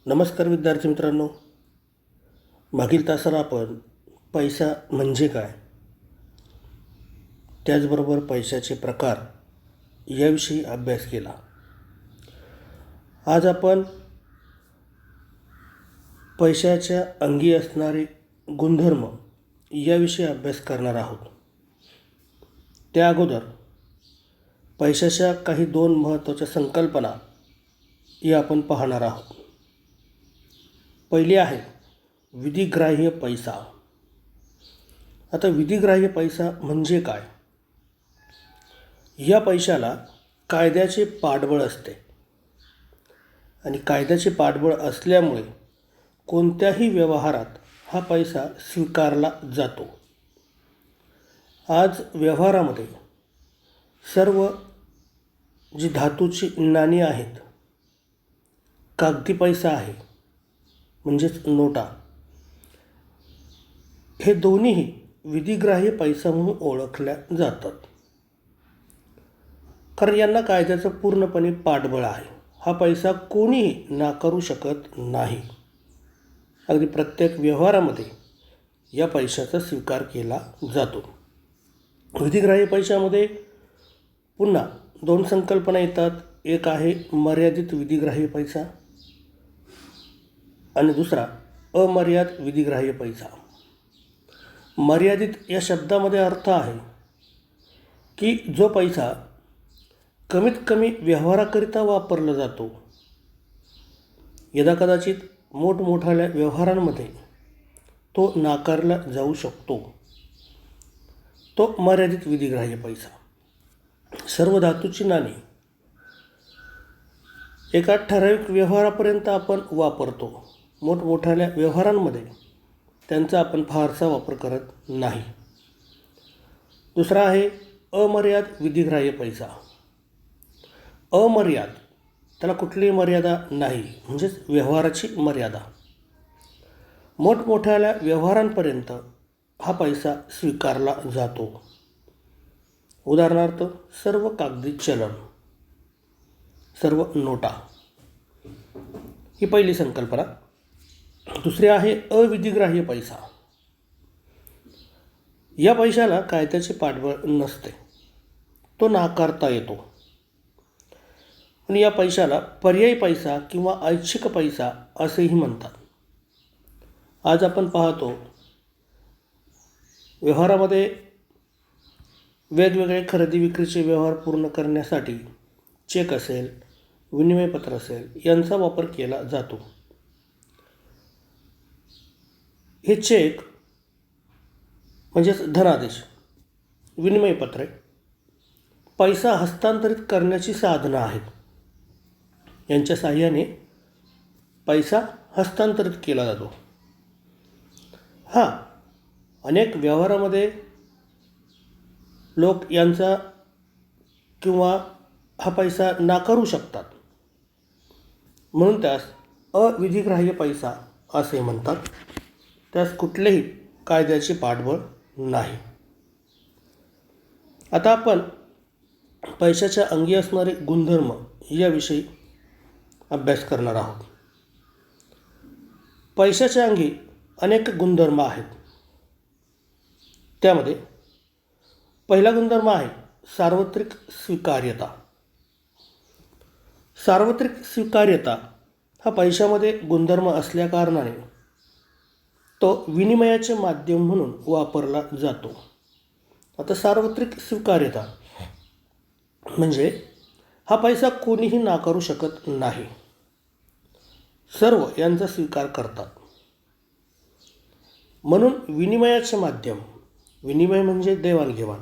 नमस्कार विद्यार्थी मित्रांनो. मागील तासाला आपण पैसा म्हणजे काय, त्याचबरोबर पैशाचे प्रकार याविषयी अभ्यास केला. आज आपण पैशाच्या अंगी असणारे गुणधर्म याविषयी अभ्यास करणार आहोत. त्या अगोदर पैशाच्या काही दोन महत्त्वाच्या संकल्पना या आपण पाहणार आहोत. पहिली आहे विधिग्राह्य पैसा. आता विधिग्राह्य पैसा म्हणजे काय? या पैशाला कायद्याचे पाठबळ असते आणि कायद्याचे पाठबळ असल्यामुळे कोणत्याही व्यवहारात हा पैसा स्वीकारला जातो. आज व्यवहारामध्ये सर्व जी धातूची नाणी आहेत, कागदी पैसा आहे म्हणजेच नोटा, हे दोन्हीही विधिग्राह्य पैसा म्हणून ओळखल्या जातात. कारण यांना कायद्याचं पूर्णपणे पाठबळ आहे. हा पैसा कोणीही नाकारू शकत नाही. अगदी प्रत्येक व्यवहारामध्ये या पैशाचा स्वीकार केला जातो. विधिग्राह्य पैशामध्ये पुन्हा दोन संकल्पना येतात. एक आहे मर्यादित विधिग्राह्य पैसा आणि दुसरा अमर्यादित विधिग्राह्य पैसा. मर्यादित या शब्दामध्ये अर्थ आहे की जो पैसा कमीत कमी व्यवहाराकरिता वापरला जातो. यदाकदाचित मोठमोठ्या व्यवहारांमध्ये तो नाकारला जाऊ शकतो, तो मर्यादित विधिग्राह्य पैसा. सर्व धातूची नाणी एका ठराविक व्यवहारापर्यंत आपण वापरतो. मोठमोठ्या व्यवहारांमध्ये त्यांचा आपण फारसा वापर करत नाही. दुसरा आहे अमर्यादित विधिग्राह्य पैसा. अमर्याद, त्याला कुठलीही मर्यादा नाही, म्हणजेच व्यवहाराची मर्यादा. मोठमोठ्या व्यवहारांपर्यंत हा पैसा स्वीकारला जातो. उदाहरणार्थ सर्व कागदी चलन, सर्व नोटा, ही पहिली संकल्पना. दुसरी आहे अविधिग्राह्य पैसा. या पैशाला कायद्याचे पाठबळ नसते, तो नाकारता येतो. आणि या पैशाला पर्यायी पैसा किंवा ऐच्छिक पैसा असेही म्हणतात. आज आपण पाहतो व्यवहारामध्ये वेगवेगळे खरेदी विक्रीचे व्यवहार पूर्ण करण्यासाठी चेक असेल, विनिमयपत्र असेल, यांचा वापर केला जातो. हे चेक म्हणजेच धनादेश, विनिमयपत्रे पैसा हस्तांतरित करण्याची साधनं आहेत. यांच्या साहाय्याने पैसा हस्तांतरित केला जातो. अनेक व्यवहारामध्ये लोक यांचा किंवा हा पैसा नाकारू शकतात, म्हणून त्यास अविधिग्राह्य पैसा असे म्हणतात. त्यास कुठलेही कायद्याचे पाठबळ नाही. आता आपण पैशाच्या अंगी असणारे गुणधर्म याविषयी अभ्यास करणार आहोत. पैशाच्या अंगी अनेक गुणधर्म आहेत. त्यामध्ये पहिला गुणधर्म आहे सार्वत्रिक स्वीकार्यता. सार्वत्रिक स्वीकार्यता हा पैशामध्ये गुणधर्म असल्याकारणाने तो विनिमयाचे माध्यम म्हणून वापरला जातो. आता सार्वत्रिक स्वीकार्यता म्हणजे हा पैसा कोणीही नाकारू शकत नाही, सर्व यांचा स्वीकार करतात. म्हणून विनिमयाचे माध्यम, विनिमय म्हणजे देवाणघेवाण,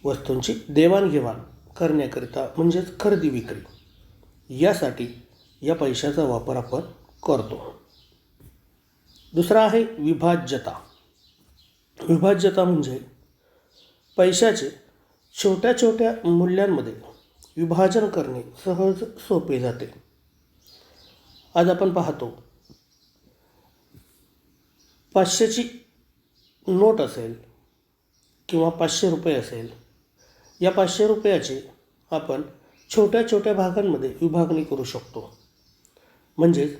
वस्तूंची देवाणघेवाण करण्याकरिता म्हणजेच खरेदी विक्री, यासाठी या पैशाचा वापर आपण करतो. दुसरा आहे विभाज्यता. विभाज्यता म्हणजे पैशाचे छोट्या छोट्या मूल्यांमध्ये विभाजन करणे सहज सोपे जाते. आज आपण पाहतो 500ची नोट असेल किंवा 500 रुपये असेल, या 500 रुपयाचे आपण छोट्या छोट्या भागांमध्ये विभागणी करू शकतो. म्हणजेच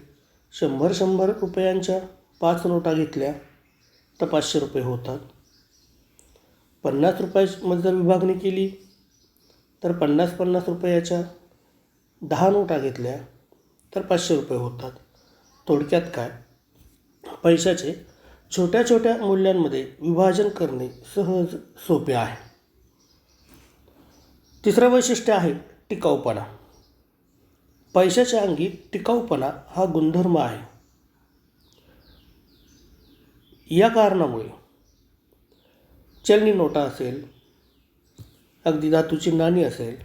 100 रुपयांच्या 5 नोटा घेतल्या तर 500 रुपये होतात. 50 रुपयामध्ये जर विभागणी केली तर 50 रुपयाच्या 10 नोटा घेतल्या तर 500 रुपये होतात. थोडक्यात काय, पैशाचे छोट्या छोट्या मूल्यांमध्ये विभाजन करणे सहज सोपे आहे. तिसरं वैशिष्ट्य आहे टिकाऊपणा. पैशाच्या अंगी टिकाऊपणा हा गुणधर्म आहे. या कारणामुळे चलनी नोटा असेल, अगदी धातूची नाणी असेल,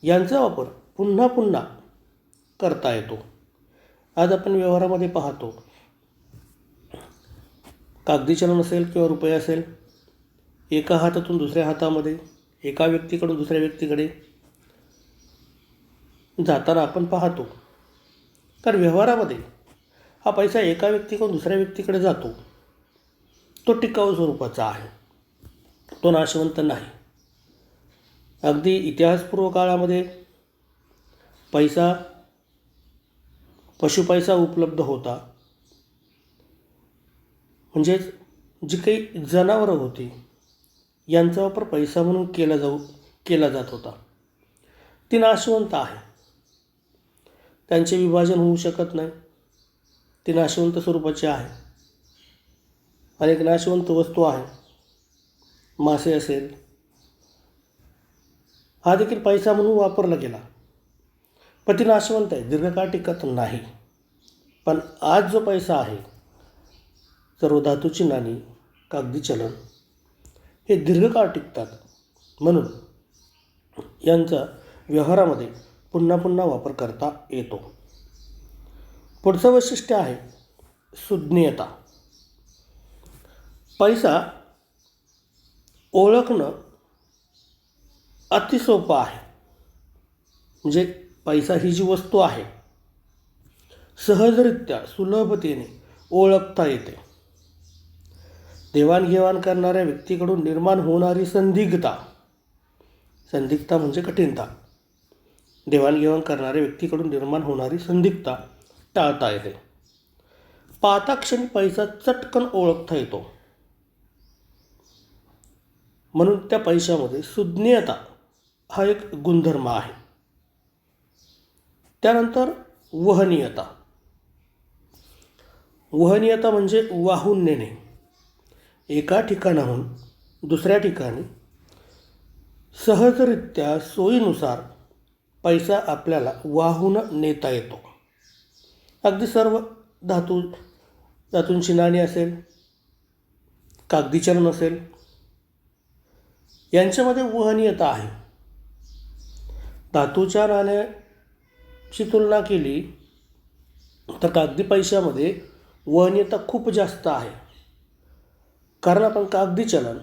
यांचा वापर पुन्हा पुन्हा करता येतो. आज आपण व्यवहारामध्ये पाहतो, कागदी चलन असेल किंवा रुपये असेल, एका हातातून दुसऱ्या हातामध्ये, एका व्यक्तीकडून दुसऱ्या व्यक्तीकडे जाताना आपण पाहतो. तर व्यवहारामध्ये हा पैसा एका व्यक्तीकडून दुसऱ्या व्यक्तीकडे जातो, तो टिकाऊ स्वरूपाचा आहे, तो नाशवंत नाही. अगदी इतिहासपूर्व काळामध्ये पैसा, पशुपैसा उपलब्ध होता. म्हणजेच जी काही जनावरं होती यांचा वापर पैसा म्हणून केला जात होता. ती नाशवंत आहे, त्यांचे विभाजन होऊ शकत नाही, ती नाशवंत स्वरूपाची आहे. अनेक नाशवंत वस्तू आहे, मासे असेल, हा देखील पैसा म्हणून वापरला गेला, पण ती नाशवंत आहे, दीर्घकाळ टिकत नाही. पण आज जो पैसा आहे, सर्व धातूची नाणी, कागदी चलन हे दीर्घकाळ टिकतात. म्हणून यांचा व्यवहारामध्ये पुन्हा पुन्हा वापर करता येतो. पुढचं वैशिष्ट्य आहे सुज्ञता. पैसा ओळखणं अतिसोपं आहे. म्हणजे पैसा ही जी वस्तू आहे सहजरित्या सुलभतेने ओळखता येते. देवाणघेवाण करणाऱ्या व्यक्तीकडून निर्माण होणारी संदिग्धता म्हणजे कठीणता, देवाणघेवाण करणाऱ्या व्यक्तीकडून निर्माण होणारी संदिग्धता टाळता येते. पाहता क्षणी पैसा चटकन ओळखता येतो. म्हणून त्या पैशामध्ये सुज्ञता हा एक गुणधर्म आहे. त्यानंतर वहनीयता. वहनीयता म्हणजे वाहून नेणे. एका ठिकाणाहून दुसऱ्या ठिकाणी सहजरित्या सोयीनुसार पैसा आपल्याला वाहून नेता येतो. अगदी सर्व धातूंची नाणी असेल, कागदी चलन असेल, यांच्यामध्ये वहनीयता आहे. धातूच्या नाण्याची तुलना केली तर कागदी पैशामध्ये वहनीयता खूप जास्त आहे. कारण आपण कागदी चलन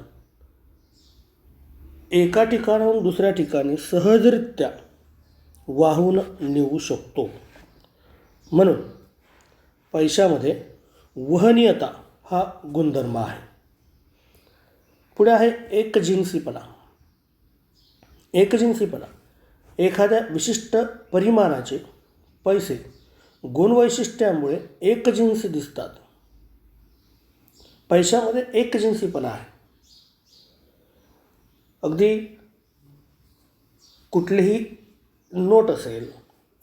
एका ठिकाणाहून दुसऱ्या ठिकाणी सहजरित्या वाहून नेऊ शकतो. म्हणून पैशामध्ये वहनीयता हा गुणधर्म आहे. पुढे आहे एकजिन्सीपणा. एकजिन्सीपणा एखाद्या विशिष्ट परिमाणाचे पैसे गुणवैशिष्ट्यामुळे एकजिन्सी दिसतात. पैशामध्ये एकजिन्सीपणा आहे. अगदी कुठलीही नोट असेल,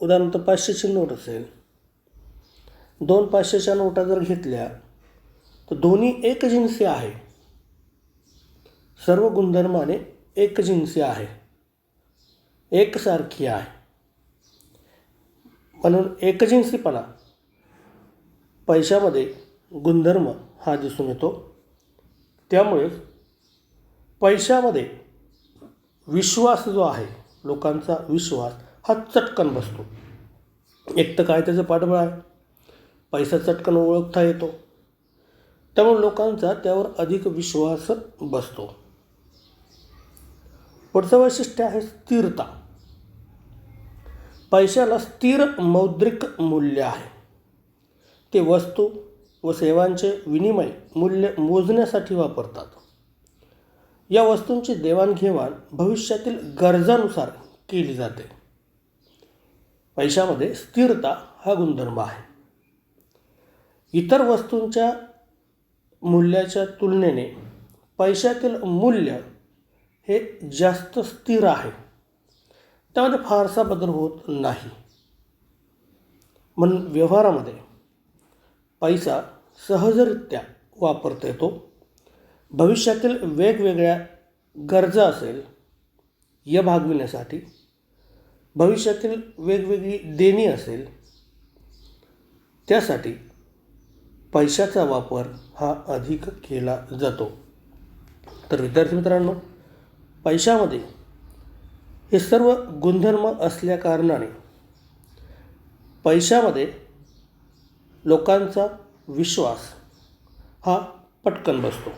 उदाहरणार्थ 500ची नोट असेल, 2 500च्या नोटा जर घेतल्या तर दोन्ही एकजिन्सी आहे, सर्व गुणधर्माने एकजिन्सी आहे, एकसारखी आहे. म्हणून एकजिन्सीपणा पैशामध्ये गुणधर्म हा दिसून येतो. त्यामुळे पैशामध्ये विश्वास जो आहे, लोकांचा विश्वास हा चटकन बसतो. एक तर काय त्याचं पाठबळ आहे, पैसा चटकन ओळखता येतो, त्यामुळे लोकांचा त्यावर अधिक विश्वास बसतो. पुढचं वैशिष्ट्य आहे स्थिरता. पैशाला स्थिर मौद्रिक मूल्य आहे. ते वस्तू व सेवांचे विनिमय मूल्य मोजण्यासाठी वापरतात. या वस्तूंची देवाणघेवाण भविष्यातील गरजानुसार केली जाते. पैशामध्ये स्थिरता हा गुणधर्म आहे. इतर वस्तूंच्या मूल्याच्या तुलनेने पैशातील मूल्य हे जास्त स्थिर आहे. त्यामध्ये फारसा बदल होत नाही. म्हणून व्यवहारामध्ये पैसा सहजरित्या वापरता येतो. भविष्यातील वेगवेगळ्या गरजा असेल या भागविण्यासाठी, भविष्यातील वेगवेगळी देणी असेल त्यासाठी पैशाचा वापर हा अधिक केला जातो. तर विद्यार्थी मित्रांनो, पैशामध्ये हे सर्व गुणधर्म असल्याकारणाने पैशामध्ये लोकांचा विश्वास हा पटकन बसतो.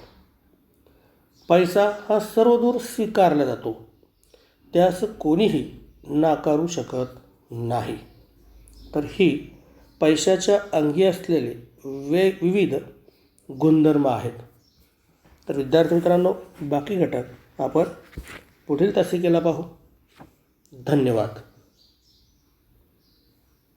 पैसा हा सर्वदूर स्वीकारला जातो. त्यास कोणीही नाकारू शकत नाही. तर ही पैशाच्या अंगी असलेले विविध गुणधर्म आहेत. तर विद्यार्थी मित्रांनो, बाकी घटक आपण पुढील तासिकेला पाहू. धन्यवाद.